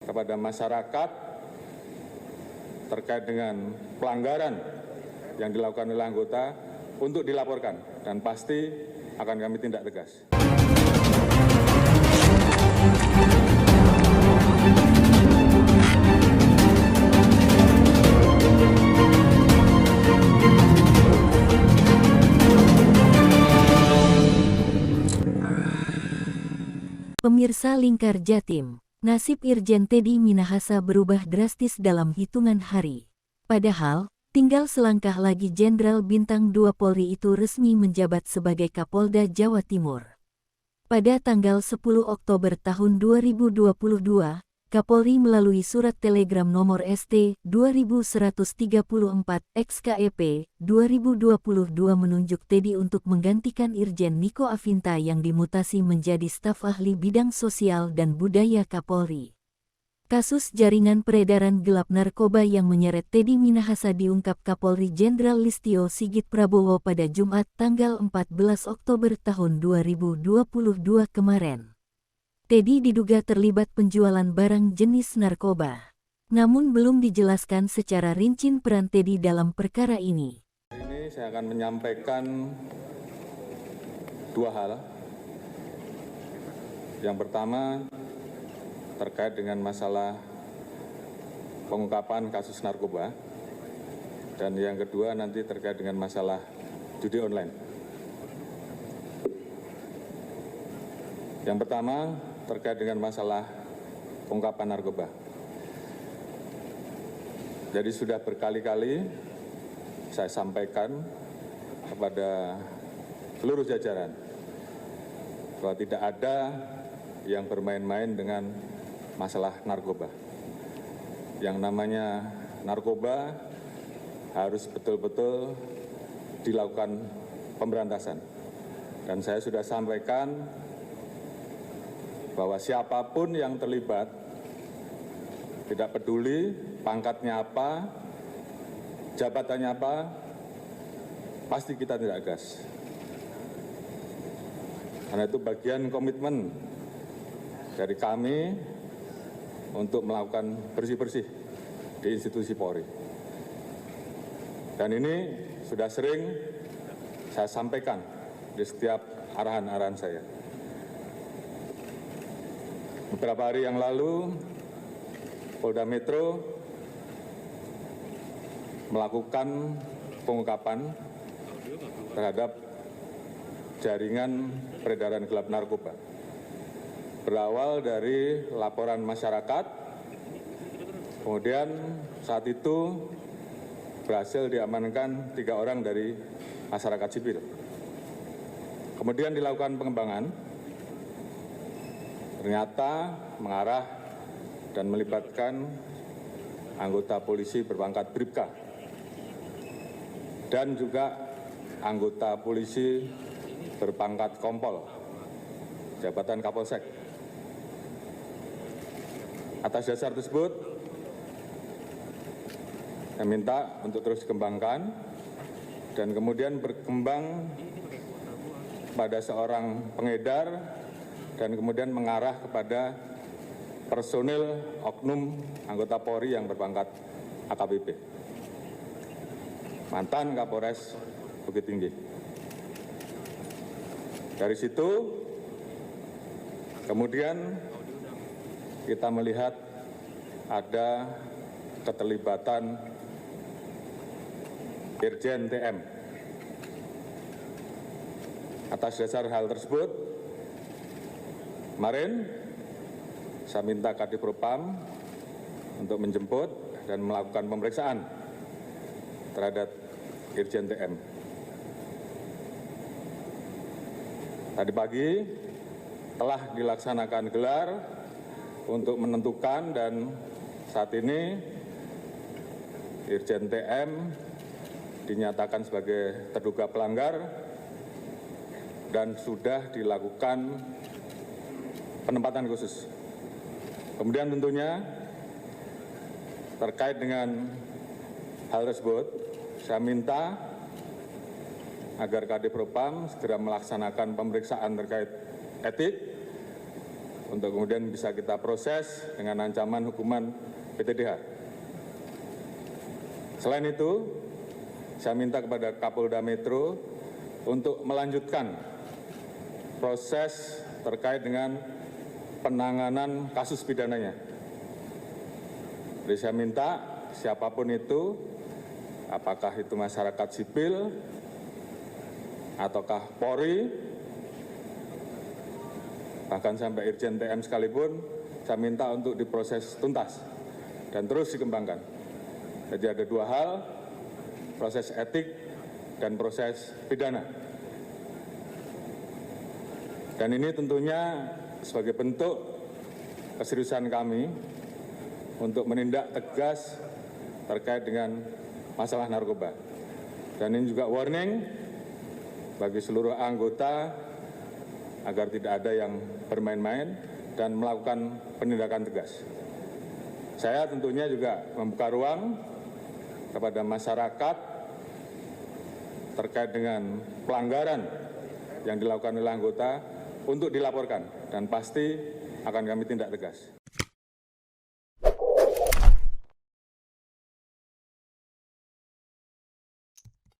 kepada masyarakat terkait dengan pelanggaran yang dilakukan oleh anggota untuk dilaporkan dan pasti akan kami tindak tegas. Pemirsa Lingkar Jatim, nasib Irjen Teddy Minahasa berubah drastis dalam hitungan hari. Padahal, tinggal selangkah lagi Jenderal Bintang 2 Polri itu resmi menjabat sebagai Kapolda Jawa Timur. Pada tanggal 10 Oktober tahun 2022, Kapolri melalui surat telegram nomor ST 2134 XKEP 2022 menunjuk Teddy untuk menggantikan Irjen Niko Afinta yang dimutasi menjadi staf ahli bidang sosial dan budaya Kapolri. Kasus jaringan peredaran gelap narkoba yang menyeret Teddy Minahasa diungkap Kapolri Jenderal Listio Sigit Prabowo pada Jumat tanggal 14 Oktober tahun 2022 kemarin. Teddy diduga terlibat penjualan barang jenis narkoba. Namun belum dijelaskan secara rinci peran Teddy dalam perkara ini. Ini saya akan menyampaikan dua hal. Yang pertama terkait dengan masalah pengungkapan kasus narkoba. Dan yang kedua nanti terkait dengan masalah judi online. Yang pertama terkait dengan masalah pengungkapan narkoba. Jadi sudah berkali-kali saya sampaikan kepada seluruh jajaran bahwa tidak ada yang bermain-main dengan masalah narkoba. Yang namanya narkoba harus betul-betul dilakukan pemberantasan. Dan saya sudah sampaikan bahwa siapapun yang terlibat, tidak peduli pangkatnya apa, jabatannya apa, pasti kita tidak gas. Karena itu bagian komitmen dari kami untuk melakukan bersih-bersih di institusi Polri. Dan ini sudah sering saya sampaikan di setiap arahan-arahan saya. Beberapa hari yang lalu, Polda Metro melakukan pengungkapan terhadap jaringan peredaran gelap narkoba. Berawal dari laporan masyarakat, kemudian saat itu berhasil diamankan 3 orang dari masyarakat sipil. Kemudian dilakukan pengembangan. Ternyata mengarah dan melibatkan anggota polisi berpangkat Bribka dan juga anggota polisi berpangkat Kompol, jabatan Kapolsek. Atas dasar tersebut, saya minta untuk terus dikembangkan dan kemudian berkembang pada seorang pengedar dan kemudian mengarah kepada personil oknum anggota Polri yang berpangkat AKBP, mantan Kapolres Bukit Tinggi. Dari situ kemudian kita melihat ada keterlibatan Irjen TM. Atas dasar hal tersebut, kemarin saya minta Kadipropam untuk menjemput dan melakukan pemeriksaan terhadap Irjen TM. Tadi pagi telah dilaksanakan gelar untuk menentukan dan saat ini Irjen TM dinyatakan sebagai terduga pelanggar dan sudah dilakukan penempatan khusus. Kemudian tentunya terkait dengan hal tersebut, saya minta agar Kadipropam segera melaksanakan pemeriksaan terkait etik untuk kemudian bisa kita proses dengan ancaman hukuman PTDH. Selain itu, saya minta kepada Kapolda Metro untuk melanjutkan proses terkait dengan penanganan kasus pidananya. Jadi saya minta siapapun itu, apakah itu masyarakat sipil, ataukah Polri, bahkan sampai Irjen TM sekalipun, saya minta untuk diproses tuntas dan terus dikembangkan. Jadi ada dua hal, proses etik dan proses pidana. Dan ini tentunya sebagai bentuk keseriusan kami untuk menindak tegas terkait dengan masalah narkoba. Dan ini juga warning bagi seluruh anggota agar tidak ada yang bermain-main dan melakukan penindakan tegas. Saya tentunya juga membuka ruang kepada masyarakat terkait dengan pelanggaran yang dilakukan oleh anggota untuk dilaporkan dan pasti akan kami tindak tegas.